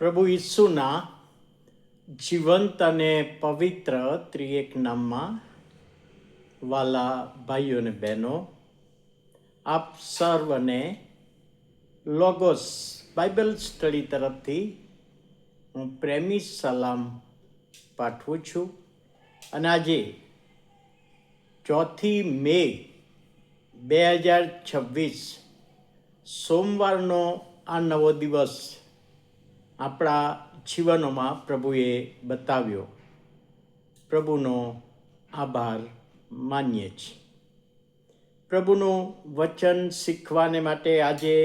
પ્રભુ ઈસુના જીવંત અને પવિત્ર ત્રિએક નામમાં વાલા ભાઈઓ અને બહેનો, આપ સર્વને લોગોસ બાઇબલ સ્ટડી તરફથી હું પ્રેમી સલામ પાઠવું છું. અને આજે 4 મે 2026 સોમવારનો આ નવો દિવસ આપણા જીવનોમાં પ્રભુએ બતાવ્યો. પ્રભુનો આભાર માનીએ છીએ. પ્રભુનું વચન શીખવાને માટે આજે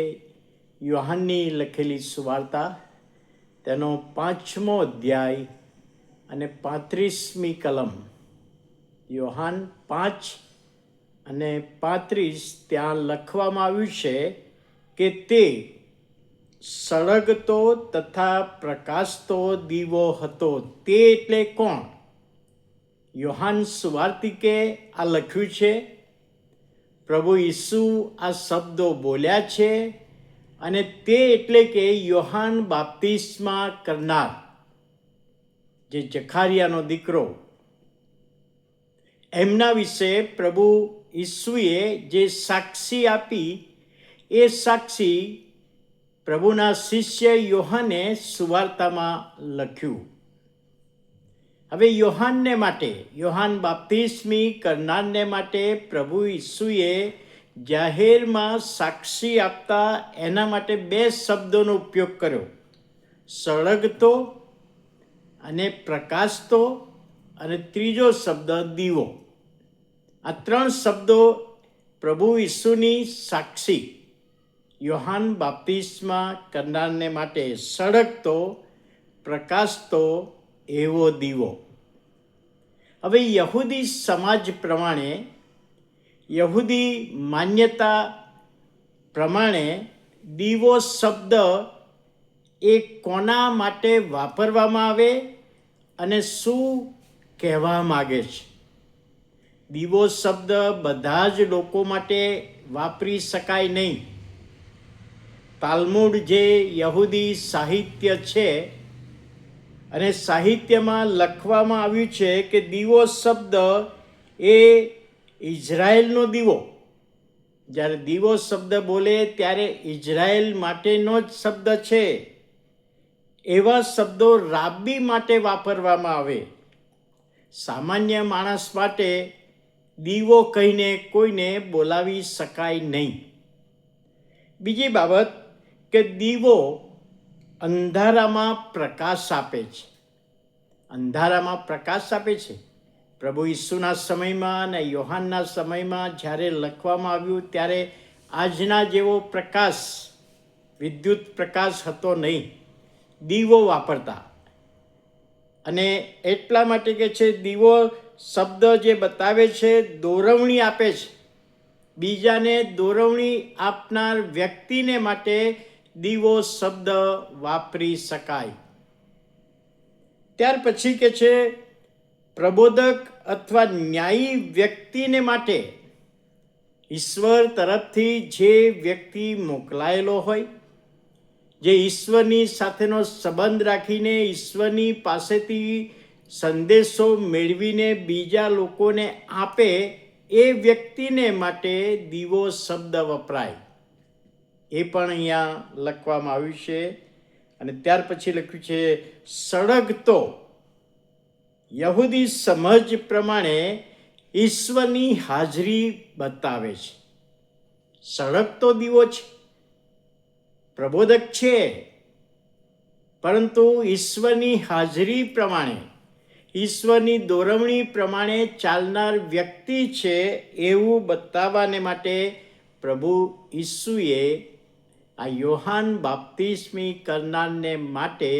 યોહાનની લખેલી સુવાર્તા તેનો 5મો અધ્યાય અને 35મી કલમ, યોહાન 5 અને 35, ત્યાં લખવામાં આવ્યું છે કે તે સળગતો તથા પ્રકાશતો દીવો હતો. તે એટલે કોણ? યોહાન સુવાર્તિકે આ લખ્યું છે. પ્રભુ ઈસુ આ શબ્દો બોલ્યા છે અને તે એટલે કે યોહાન બાપ્તિસ્મા કરનાર, જે જખારિયાનો દીકરો, એમના વિશે પ્રભુ ઈસુએ જે સાક્ષી આપી એ સાક્ષી પ્રભુના શિષ્ય યોહાને સુવાર્તામાં લખ્યું. હવે યોહાનને માટે, યોહાન બાપ્તિસ્મી કરનારને માટે પ્રભુ ઈસુએ જાહેરમાં સાક્ષી આપતા એના માટે 2 શબ્દોનો ઉપયોગ કર્યો: સળગતો અને પ્રકાશતો, અને ત્રીજો શબ્દ દીવો. આ 3 શબ્દો પ્રભુ ઈસુની સાક્ષી યોહાન બાપ્તિસ્મા કરનારને માટે સળગતો, પ્રકાશતો એવો દીવો. હવે યહૂદી સમાજ પ્રમાણે, યહૂદી માન્યતા પ્રમાણે દીવો શબ્દ એ કોના માટે વાપરવામાં આવે અને શું કહેવા માગે છે? દીવો શબ્દ બધા જ લોકો માટે વાપરી શકાય નહીં. તાલ્મુડ જે યહૂદી સાહિત્ય છે, અને સાહિત્યમાં લખવામાં આવ્યું છે કે દીવો શબ્દ એ ઇઝરાયેલનો દીવો. જ્યારે દીવો શબ્દ બોલે ત્યારે ઇઝરાયેલ માટેનો જ શબ્દ છે. એવા શબ્દો રાબ્બી માટે વાપરવામાં આવે. સામાન્ય માણસ માટે દીવો કહીને કોઈને બોલાવી શકાય નહીં. બીજી બાબત કે દીવો અંધારામાં પ્રકાશ આપે છે. અંધારામાં પ્રકાશ આપે છે. પ્રભુ ઈસુના સમયમાં અને યોહાનના સમયમાં જ્યારે લખવામાં આવ્યું ત્યારે આજના જેવો પ્રકાશ, વિદ્યુત પ્રકાશ હતો નહીં. દીવો વાપરતા. અને એટલા માટે કે છે દીવો શબ્દ જે બતાવે છે, દોરવણી આપે છે. બીજાને દોરવણી આપનાર વ્યક્તિને માટે દીવો શબ્દ વાપરી શકાય. ત્યાર પછી કે છે પ્રબોધક અથવા ન્યાયી વ્યક્તિને માટે, ઈશ્વર તરફથી જે વ્યક્તિ મોકલાયેલો હોય, જે ઈશ્વરની સાથેનો સંબંધ રાખીને ઈશ્વરની પાસેથી સંદેશો મેળવીને બીજા લોકોને આપે, એ વ્યક્તિને માટે દીવો શબ્દ વપરાય. એ પણ અહીંયા લખવામાં આવ્યું છે. અને ત્યાર પછી લખ્યું છે સળગતો. યહૂદી સમજ પ્રમાણે ઈશ્વરની હાજરી બતાવે છે. સળગતો દીવો છે, પ્રબોધક છે, પરંતુ ઈશ્વરની હાજરી પ્રમાણે, ઈશ્વરની દોરવણી પ્રમાણે ચાલનાર વ્યક્તિ છે એવું બતાવવાને માટે પ્રભુ ઈસુએ આ યોહાન બાપ્તિસ્મી કરનારને માટે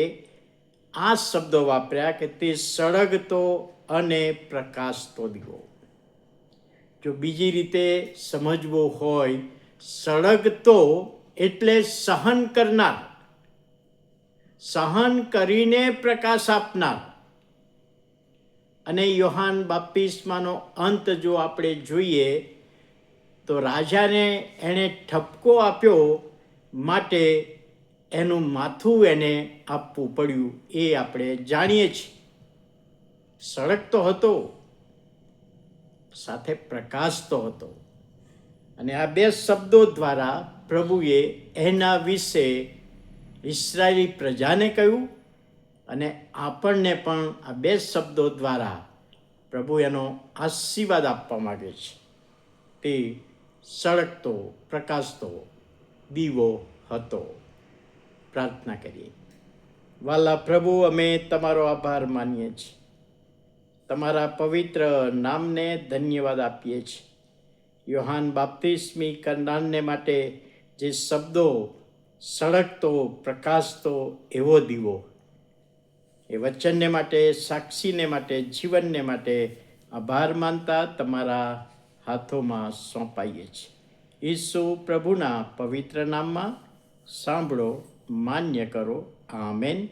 આ શબ્દો વાપર્યા કે તે સળગતો અને પ્રકાશતો દીવો. જો બીજી રીતે સમજવું હોય, સળગતો એટલે સહન કરનાર, સહન કરીને પ્રકાશ આપનાર. અને યોહાન બાપ્તિસ્માનો અંત જો આપણે જોઈએ તો રાજાને એણે ઠપકો આપ્યો માટે એનું માથું એને આપવું પડ્યું એ આપણે જાણીએ છીએ. સળગતો હતો, સાથે પ્રકાશતો હતો. અને આ બે શબ્દો દ્વારા પ્રભુએ એના વિશે ઇસરાયેલી પ્રજાને કહ્યું અને આપણને પણ આ બે શબ્દો દ્વારા પ્રભુ એનો આશીર્વાદ આપવા માગે છે. તે સળગતો પ્રકાશતો દીવો હતો. પ્રાર્થના કરીએ. વાલા પ્રભુ, અમે તમારો આભાર માનીએ છીએ. તમારા પવિત્ર નામને ધન્યવાદ આપીએ છીએ. યોહાન બાપ્તિસ્મી કરનારને માટે જે શબ્દો સળગતો પ્રકાશતો એવો દીવો, એ વચનને માટે, સાક્ષીને માટે, જીવનને માટે આભાર માનતા તમારા હાથોમાં સોંપાઈએ છીએ. ઈસુ પ્રભુના પવિત્ર નામમાં સાંભળો, માન્ય કરો. આમેન.